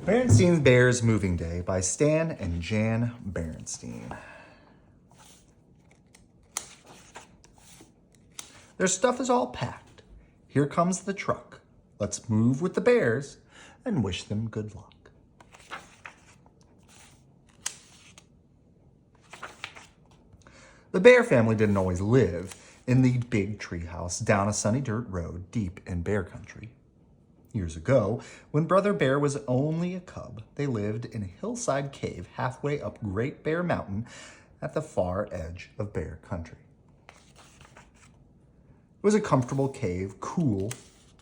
Berenstein's Bears Moving Day by Stan and Jan Berenstain. Their stuff is all packed. Here comes the truck. Let's move with the bears and wish them good luck. The Bear family didn't always live in the big treehouse down a sunny dirt road deep in bear country. Years ago, when Brother Bear was only a cub, they lived in a hillside cave halfway up Great Bear Mountain at the far edge of bear country. It was a comfortable cave, cool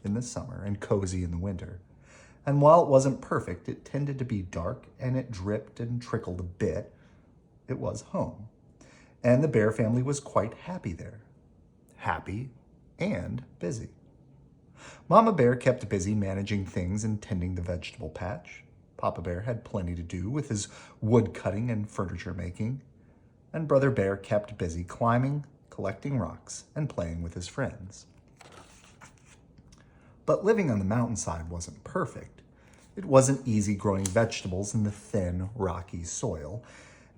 in the summer and cozy in the winter. And while it wasn't perfect, it tended to be dark and it dripped and trickled a bit. It was home. And the Bear family was quite happy there. Happy and busy. Mama Bear kept busy managing things and tending the vegetable patch. Papa Bear had plenty to do with his wood cutting and furniture making. And Brother Bear kept busy climbing, collecting rocks, and playing with his friends. But living on the mountainside wasn't perfect. It wasn't easy growing vegetables in the thin, rocky soil,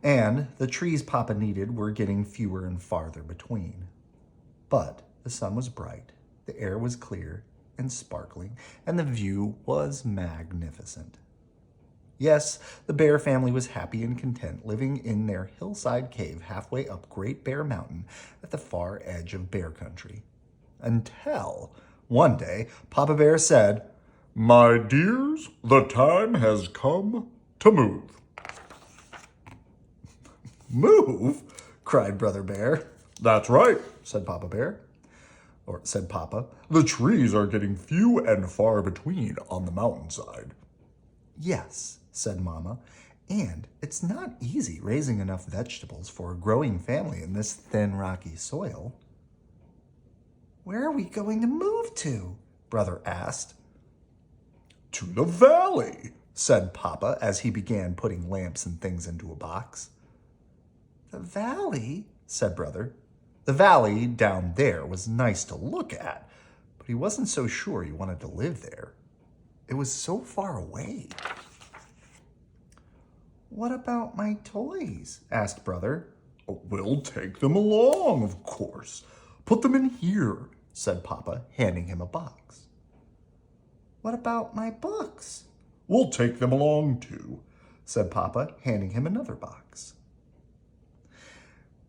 and the trees Papa needed were getting fewer and farther between. But the sun was bright, the air was clear and sparkling, and the view was magnificent. Yes, the Bear family was happy and content living in their hillside cave halfway up Great Bear Mountain at the far edge of bear country. Until one day, Papa Bear said, "My dears, the time has come to move." "Move?" cried Brother Bear. "That's right," said Papa Bear. Or said Papa, "the trees are getting few and far between on the mountainside." "Yes," said Mama, "and it's not easy raising enough vegetables for a growing family in this thin, rocky soil." "Where are we going to move to?" Brother asked. "To the valley," said Papa as he began putting lamps and things into a box. "The valley?" said Brother. The valley down there was nice to look at, but he wasn't so sure he wanted to live there. It was so far away. "What about my toys?" asked Brother. "We'll take them along, of course. Put them in here," said Papa, handing him a box. "What about my books?" "We'll take them along too," said Papa, handing him another box.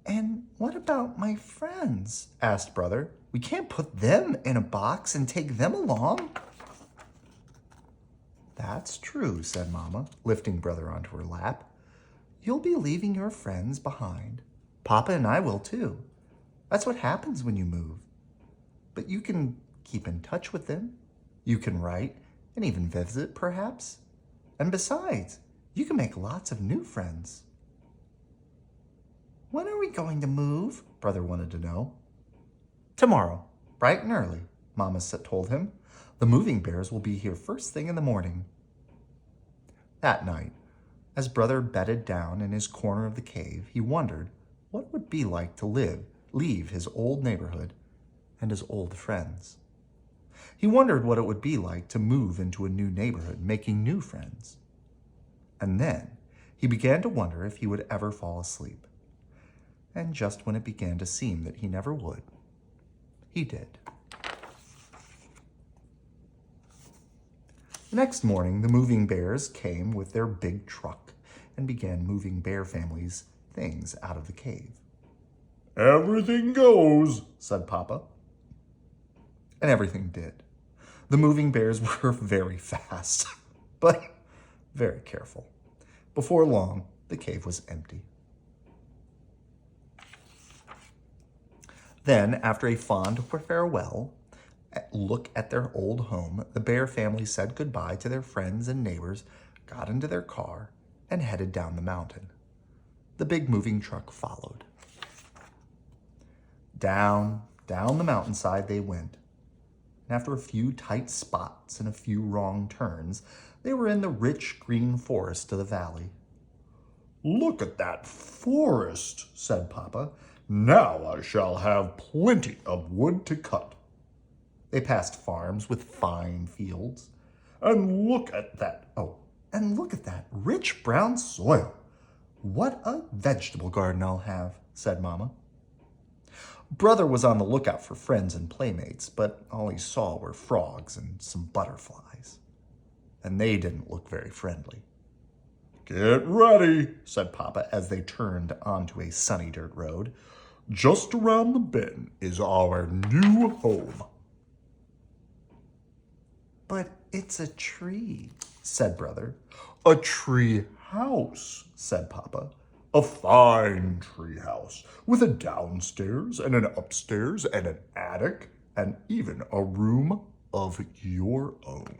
"And what about my friends?" asked Brother. "We can't put them in a box and take them along." "That's true," said Mama, lifting Brother onto her lap. "You'll be leaving your friends behind. Papa and I will too. That's what happens when you move. But you can keep in touch with them. You can write and even visit, perhaps. And besides, you can make lots of new friends." "When are we going to move?" Brother wanted to know. "Tomorrow, bright and early," Mama told him. "The moving bears will be here first thing in the morning." That night, as Brother bedded down in his corner of the cave, he wondered what it would be like to leave his old neighborhood and his old friends. He wondered what it would be like to move into a new neighborhood, making new friends. And then he began to wonder if he would ever fall asleep. And just when it began to seem that he never would, he did. The next morning, the moving bears came with their big truck and began moving Bear family's things out of the cave. "Everything goes," said Papa. And everything did. The moving bears were very fast, but very careful. Before long, the cave was empty. Then, after a fond farewell, look at their old home, the Bear family said goodbye to their friends and neighbors, got into their car, and headed down the mountain. The big moving truck followed. Down the mountainside they went. And after a few tight spots and a few wrong turns, they were in the rich green forest of the valley. "Look at that forest," said Papa. "Now I shall have plenty of wood to cut." They passed farms with fine fields. "And look at that. Oh, And look at that rich brown soil. What a vegetable garden I'll have, said Mama. Brother was on the lookout for friends and playmates, but all he saw were frogs and some butterflies. And they didn't look very friendly. Get ready, said Papa as they turned onto a sunny dirt road. Just around the bend is our new home. But it's a tree, said Brother. A tree house, said Papa. A fine tree house with a downstairs and an upstairs and an attic and even a room of your own.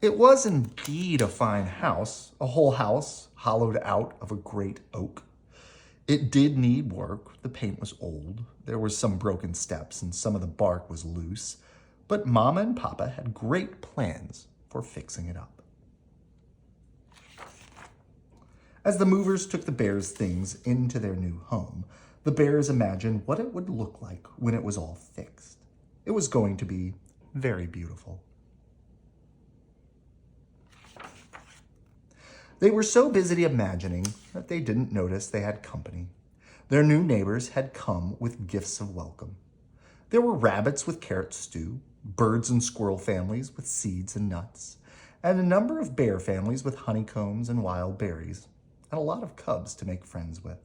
It was indeed a fine house, a whole house hollowed out of a great oak. It did need work. The paint was old. There were some broken steps and some of the bark was loose. But Mama and Papa had great plans for fixing it up. As the movers took the bears' things into their new home, the bears imagined what it would look like when it was all fixed. It was going to be very beautiful. They were so busy imagining that they didn't notice they had company. Their new neighbors had come with gifts of welcome. There were rabbits with carrot stew, birds and squirrel families with seeds and nuts, and a number of bear families with honeycombs and wild berries, and a lot of cubs to make friends with.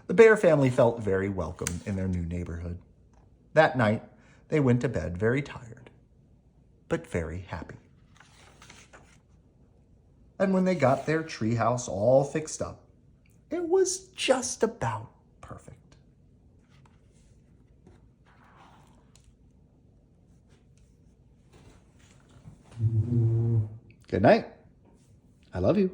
The bear family felt very welcome in their new neighborhood. That night, they went to bed very tired, but very happy. And when they got their treehouse all fixed up, it was just about perfect. Good night. I love you.